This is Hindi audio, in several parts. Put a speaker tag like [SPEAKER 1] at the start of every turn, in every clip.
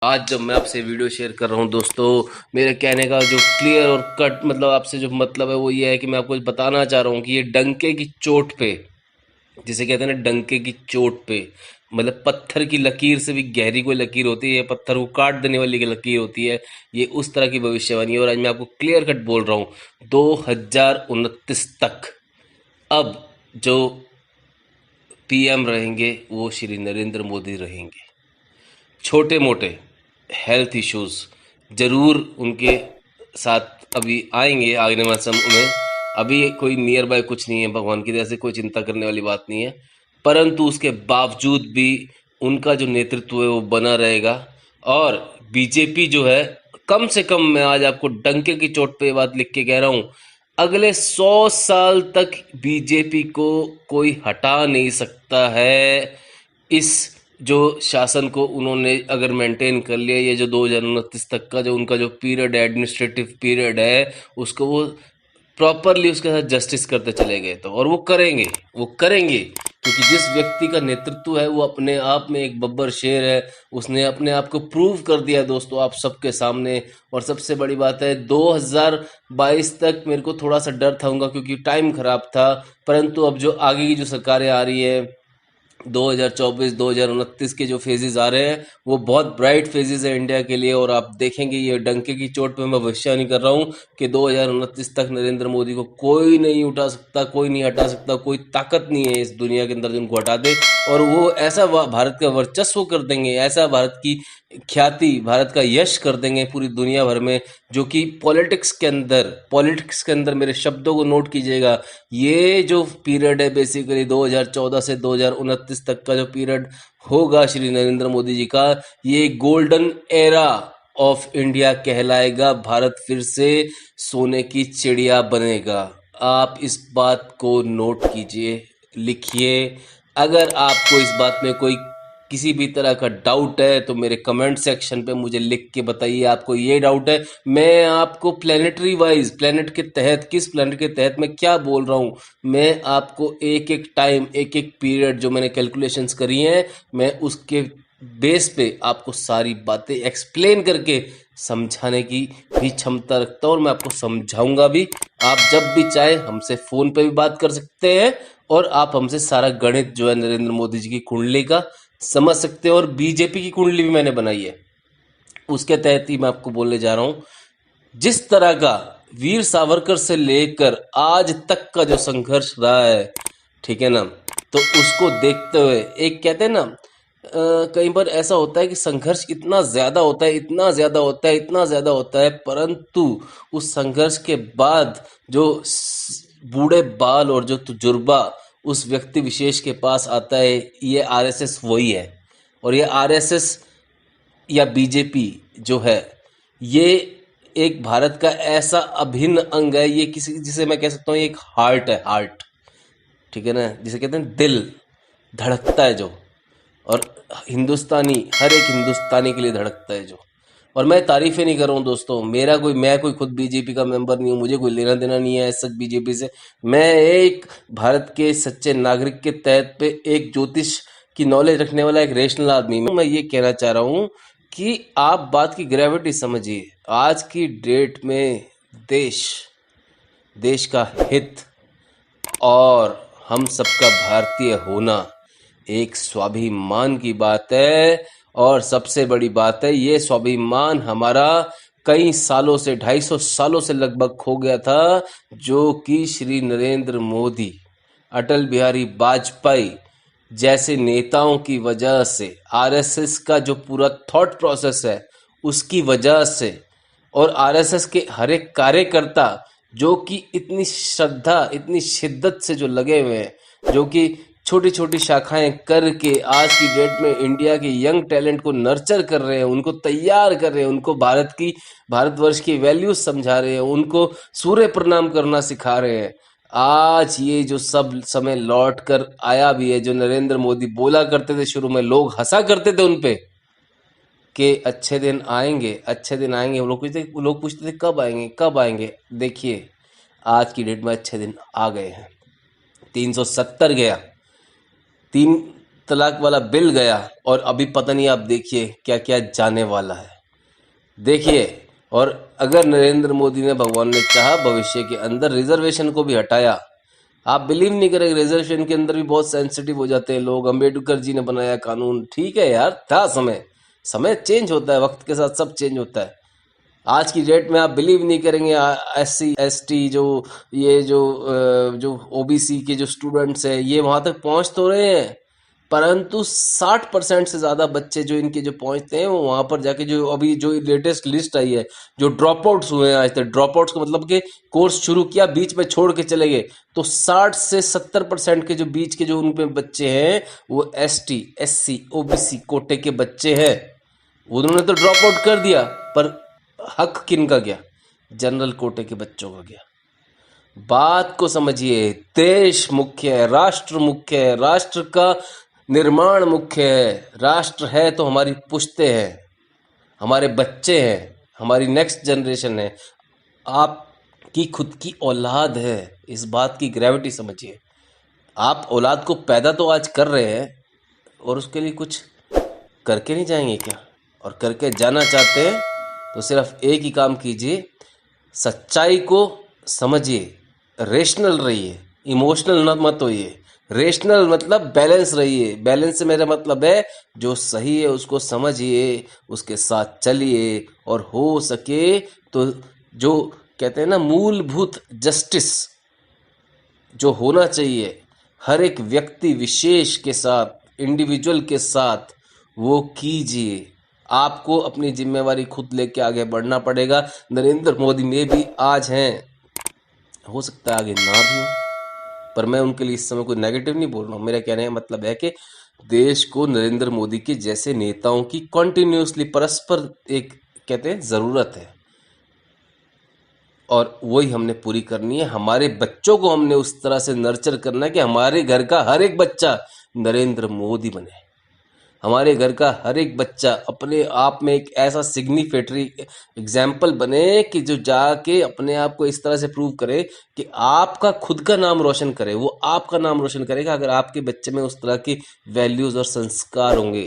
[SPEAKER 1] आज जब मैं आपसे वीडियो शेयर कर रहा हूँ दोस्तों, मेरे कहने का जो क्लियर और कट मतलब आपसे जो मतलब है वो ये है कि मैं आपको बताना चाह रहा हूँ कि ये डंके की चोट पे, जिसे कहते हैं ना डंके की चोट पे, मतलब पत्थर की लकीर से भी गहरी कोई लकीर होती है, पत्थर को काट देने वाली की लकीर होती है। ये उस तरह की भविष्यवाणी है और आज मैं आपको क्लियर कट बोल रहा हूँ। 2029 तक अब जो पीएम रहेंगे वो श्री नरेंद्र मोदी रहेंगे। छोटे मोटे हेल्थ इश्यूज जरूर उनके साथ अभी आएंगे आने वाले समय में। अभी कोई नियर बाय कुछ नहीं है, भगवान की दया से कोई चिंता करने वाली बात नहीं है, परंतु उसके बावजूद भी उनका जो नेतृत्व है वो बना रहेगा। और बीजेपी जो है, कम से कम मैं आज आपको डंके की चोट पे ये बात लिख के कह रहा हूँ, अगले 100 साल तक बीजेपी को कोई हटा नहीं सकता है। इस जो शासन को उन्होंने अगर मेंटेन कर लिया, ये जो 2029 तक का जो उनका जो पीरियड है, एडमिनिस्ट्रेटिव पीरियड है, उसको वो प्रॉपरली उसके साथ जस्टिस करते चले गए तो, और वो करेंगे क्योंकि जिस व्यक्ति का नेतृत्व है वो अपने आप में एक बब्बर शेर है। उसने अपने आप को प्रूव कर दिया दोस्तों आप सबके सामने। और सबसे बड़ी बात है, 2022 तक मेरे को थोड़ा सा डर था उनका क्योंकि टाइम खराब था, परंतु अब जो आगे की जो सरकारें आ रही है, 2024 2029 के जो फेजेस आ रहे हैं वो बहुत ब्राइट फेजेस है इंडिया के लिए। और आप देखेंगे ये डंके की चोट पे मैं भविष्यवाणी कर रहा हूँ कि 2029 तक नरेंद्र मोदी को कोई नहीं उठा सकता, कोई नहीं हटा सकता, कोई ताकत नहीं है इस दुनिया के अंदर जिनको हटा दे। और वो ऐसा भारत का वर्चस्व कर देंगे, ऐसा भारत की ख्याति, भारत का यश कर देंगे पूरी दुनिया भर में, जो कि पॉलिटिक्स के अंदर मेरे शब्दों को नोट कीजिएगा। ये जो पीरियड है बेसिकली 2014 से 2029 तक का जो पीरियड होगा श्री नरेंद्र मोदी जी का, ये गोल्डन एरा ऑफ इंडिया कहलाएगा। भारत फिर से सोने की चिड़िया बनेगा। आप इस बात को नोट कीजिए, लिखिए। अगर आपको इस बात में कोई किसी भी तरह का डाउट है तो मेरे कमेंट सेक्शन पे मुझे लिख के बताइए आपको ये डाउट है। मैं आपको प्लेनेटरी वाइज, प्लेनेट के तहत, किस प्लेनेट के तहत मैं क्या बोल रहा हूँ, मैं आपको एक एक टाइम, एक एक पीरियड जो मैंने कैलकुलेशंस करी हैं, मैं उसके बेस पे आपको सारी बातें एक्सप्लेन करके समझाने की भी क्षमता रखता हूँ और मैं आपको समझाऊंगा भी। आप जब भी चाहे हमसे फ़ोन पे भी बात कर सकते हैं और आप हमसे सारा गणित जो है नरेंद्र मोदी जी की कुंडली का समझ सकते हो। और बीजेपी की कुंडली भी मैंने बनाई है, उसके तहत ही मैं आपको बोलने जा रहा हूँ। जिस तरह का वीर सावरकर से लेकर आज तक का जो संघर्ष रहा है, ठीक है ना, तो उसको देखते हुए एक कहते हैं ना, कई बार ऐसा होता है कि संघर्ष इतना ज्यादा होता है, इतना ज्यादा होता है, इतना ज्यादा होता है, परंतु उस संघर्ष के बाद जो बूढ़े बाल और जो तजुर्बा उस व्यक्ति विशेष के पास आता है, ये आरएसएस वही है। और ये आरएसएस या बीजेपी जो है, ये एक भारत का ऐसा अभिन्न अंग है, ये किसी जिसे मैं कह सकता हूँ ये एक हार्ट है, हार्ट, ठीक है ना, जिसे कहते हैं दिल, धड़कता है जो। और हिंदुस्तानी, हर एक हिंदुस्तानी के लिए धड़कता है जो। और मैं तारीफें नहीं कर रहा हूँ दोस्तों, मैं कोई खुद बीजेपी का मेंबर नहीं हूँ, मुझे कोई लेना देना नहीं है सच बीजेपी से। मैं एक भारत के सच्चे नागरिक के तहत पे एक ज्योतिष की नॉलेज रखने वाला एक रेशनल आदमी हूँ। मैं ये कहना चाह रहा हूँ कि आप बात की ग्रेविटी समझिए। आज की डेट में देश, देश का हित और हम सबका भारतीय होना एक स्वाभिमान की बात है। और सबसे बड़ी बात है, ये स्वाभिमान हमारा कई सालों से, 250 सालों से लगभग खो गया था, जो कि श्री नरेंद्र मोदी, अटल बिहारी वाजपेयी जैसे नेताओं की वजह से, आरएसएस का जो पूरा थॉट प्रोसेस है उसकी वजह से, और आरएसएस के हर एक कार्यकर्ता जो कि इतनी श्रद्धा, इतनी शिद्दत से जो लगे हुए हैं, जो कि छोटी छोटी शाखाएं करके आज की डेट में इंडिया के यंग टैलेंट को नर्चर कर रहे हैं, उनको तैयार कर रहे हैं, उनको भारतवर्ष की वैल्यूज समझा रहे हैं, उनको सूर्य प्रणाम करना सिखा रहे हैं। आज ये जो सब समय लौट कर आया भी है, जो नरेंद्र मोदी बोला करते थे, शुरू में लोग हंसा करते थे उनपे कि अच्छे दिन आएंगे, अच्छे दिन आएंगे, लोग पूछते थे कब आएंगे, कब आएंगे। देखिए आज की डेट में अच्छे दिन आ गए हैं। 370 गया, तीन तलाक वाला बिल गया और अभी पता नहीं, आप देखिए क्या क्या जाने वाला है। देखिए, और अगर नरेंद्र मोदी ने, भगवान ने चाहा, भविष्य के अंदर रिजर्वेशन को भी हटाया, आप बिलीव नहीं करेंगे, रिजर्वेशन के अंदर भी बहुत सेंसिटिव हो जाते हैं लोग। अम्बेडकर जी ने बनाया कानून, ठीक है यार, था समय, समय चेंज होता है, वक्त के साथ सब चेंज होता है। आज की डेट में आप बिलीव नहीं करेंगे, SC ST जो OBC के जो स्टूडेंट्स हैं, ये वहां तक पहुंच तो रहे हैं, परंतु 60% से ज्यादा बच्चे जो इनके जो पहुंचते हैं, वो वहां पर जाके, जो अभी जो लेटेस्ट लिस्ट आई है, जो ड्रॉप आउट्स हुए हैं आज तक, ड्रॉप आउट्स का मतलब कि कोर्स शुरू किया बीच में छोड़ के चले गए, तो 60 से 70% के जो बीच के जो उनपे बच्चे हैं, वो ST SC OBC कोटे के बच्चे हैं। उन्होंने तो ड्रॉप आउट कर दिया, पर हक किनका गया? जनरल कोटे के बच्चों का गया। बात को समझिए, देश मुख्य है, राष्ट्र मुख्य है, राष्ट्र का निर्माण मुख्य है। राष्ट्र है तो हमारी पुश्तें हैं, हमारे बच्चे हैं, हमारी नेक्स्ट जनरेशन है, आपकी खुद की औलाद है। इस बात की ग्रेविटी समझिए। आप औलाद को पैदा तो आज कर रहे हैं, और उसके लिए कुछ करके नहीं जाएंगे क्या? और करके जाना चाहते हैं तो सिर्फ एक ही काम कीजिए, सच्चाई को समझिए, रेशनल रहिए, इमोशनल मत होइए। रेशनल मतलब बैलेंस रहिए। बैलेंस से मेरा मतलब है, जो सही है उसको समझिए, उसके साथ चलिए, और हो सके तो जो कहते हैं ना, मूलभूत जस्टिस जो होना चाहिए हर एक व्यक्ति विशेष के साथ, इंडिविजुअल के साथ, वो कीजिए। आपको अपनी जिम्मेवारी खुद लेके आगे बढ़ना पड़ेगा। नरेंद्र मोदी में भी आज हैं, हो सकता है आगे ना भी हो, पर मैं उनके लिए इस समय कोई नेगेटिव नहीं बोल रहा हूँ। मेरा कहने का मतलब है कि देश को नरेंद्र मोदी के जैसे नेताओं की कंटिन्यूसली परस्पर एक कहते हैं ज़रूरत है, और वही हमने पूरी करनी है। हमारे बच्चों को हमने उस तरह से नर्चर करना है कि हमारे घर का हर एक बच्चा नरेंद्र मोदी बने। हमारे घर का हर एक बच्चा अपने आप में एक ऐसा सिग्निफिकेटरी एग्जाम्पल बने कि जो जाके अपने आप को इस तरह से प्रूव करे कि आपका खुद का नाम रोशन करे। वो आपका नाम रोशन करेगा अगर आपके बच्चे में उस तरह की वैल्यूज़ और संस्कार होंगे।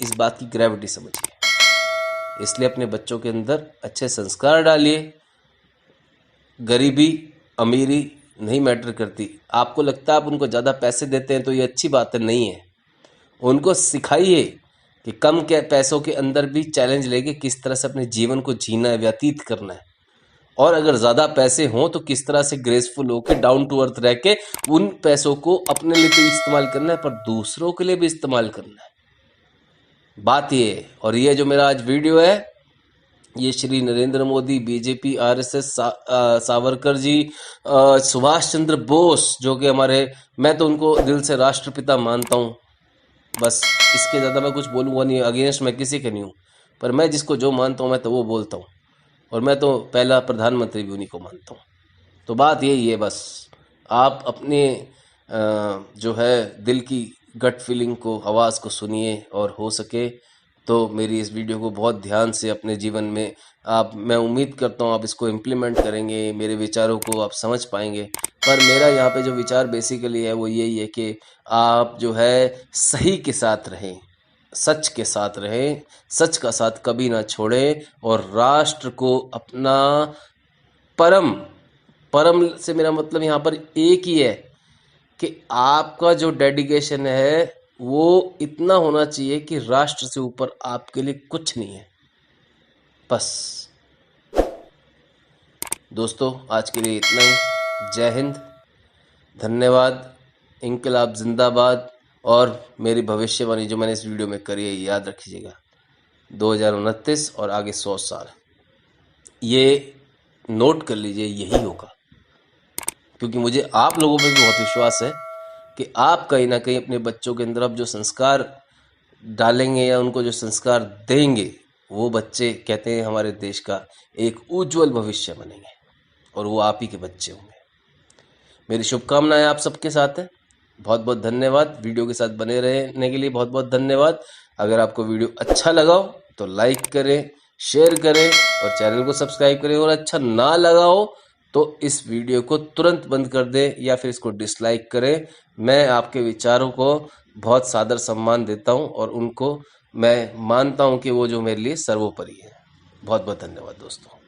[SPEAKER 1] इस बात की ग्रेविटी समझिए। इसलिए अपने बच्चों के अंदर अच्छे संस्कार डालिए। गरीबी अमीरी नहीं मैटर करती। आपको लगता है आप उनको ज़्यादा पैसे देते हैं तो ये अच्छी बात है, नहीं है। उनको सिखाइए कि कम के पैसों के अंदर भी चैलेंज लेके किस तरह से अपने जीवन को जीना है, व्यतीत करना है। और अगर ज़्यादा पैसे हों तो किस तरह से ग्रेसफुल होकर, डाउन टू अर्थ रह के उन पैसों को अपने लिए तो इस्तेमाल करना है, पर दूसरों के लिए भी इस्तेमाल करना है। बात ये है। और ये जो मेरा आज वीडियो है, ये श्री नरेंद्र मोदी, बीजेपी, RSS, सावरकर जी, सुभाष चंद्र बोस, जो कि हमारे, मैं तो उनको दिल से राष्ट्रपिता मानता हूँ। बस इसके ज़्यादा मैं कुछ बोलूँगा नहीं, अगेंस्ट मैं किसी के नहीं हूँ, पर मैं जिसको जो मानता हूँ मैं तो वो बोलता हूँ। और मैं तो पहला प्रधानमंत्री भी उन्हीं को मानता हूँ। तो बात यही है, बस आप अपने जो है दिल की गट फीलिंग को, आवाज़ को सुनिए, और हो सके तो मेरी इस वीडियो को बहुत ध्यान से अपने जीवन में आप, मैं उम्मीद करता हूँ आप इसको इम्प्लीमेंट करेंगे, मेरे विचारों को आप समझ पाएंगे। पर मेरा यहाँ पे जो विचार बेसिकली है वो यही है कि आप जो है सही के साथ रहें, सच के साथ रहें, सच का साथ कभी ना छोड़ें, और राष्ट्र को अपना परम, परम से मेरा मतलब यहाँ पर एक ही है कि आपका जो डेडिकेशन है वो इतना होना चाहिए कि राष्ट्र से ऊपर आपके लिए कुछ नहीं है। बस दोस्तों, आज के लिए इतना ही। जय हिंद, धन्यवाद, इंकलाब जिंदाबाद। और मेरी भविष्यवाणी जो मैंने इस वीडियो में करी है, याद रखिएगा, 2029 और आगे 100 साल, ये नोट कर लीजिए, यही होगा। क्योंकि मुझे आप लोगों पे भी बहुत विश्वास है कि आप कहीं ना कहीं अपने बच्चों के अंदर अब जो संस्कार डालेंगे या उनको जो संस्कार देंगे, वो बच्चे कहते हैं हमारे देश का एक उज्जवल भविष्य बनेंगे, और वो आप ही के बच्चे होंगे। मेरी शुभकामनाएं आप सबके साथ है। बहुत बहुत धन्यवाद। वीडियो के साथ बने रहने के लिए बहुत बहुत धन्यवाद। अगर आपको वीडियो अच्छा लगा हो तो लाइक करें, शेयर करें, और चैनल को सब्सक्राइब करें। और अच्छा ना लगा हो तो इस वीडियो को तुरंत बंद कर दें या फिर इसको डिसलाइक करें। मैं आपके विचारों को बहुत सादर सम्मान देता हूं और उनको मैं मानता हूं कि वो जो मेरे लिए सर्वोपरि है। बहुत बहुत धन्यवाद दोस्तों।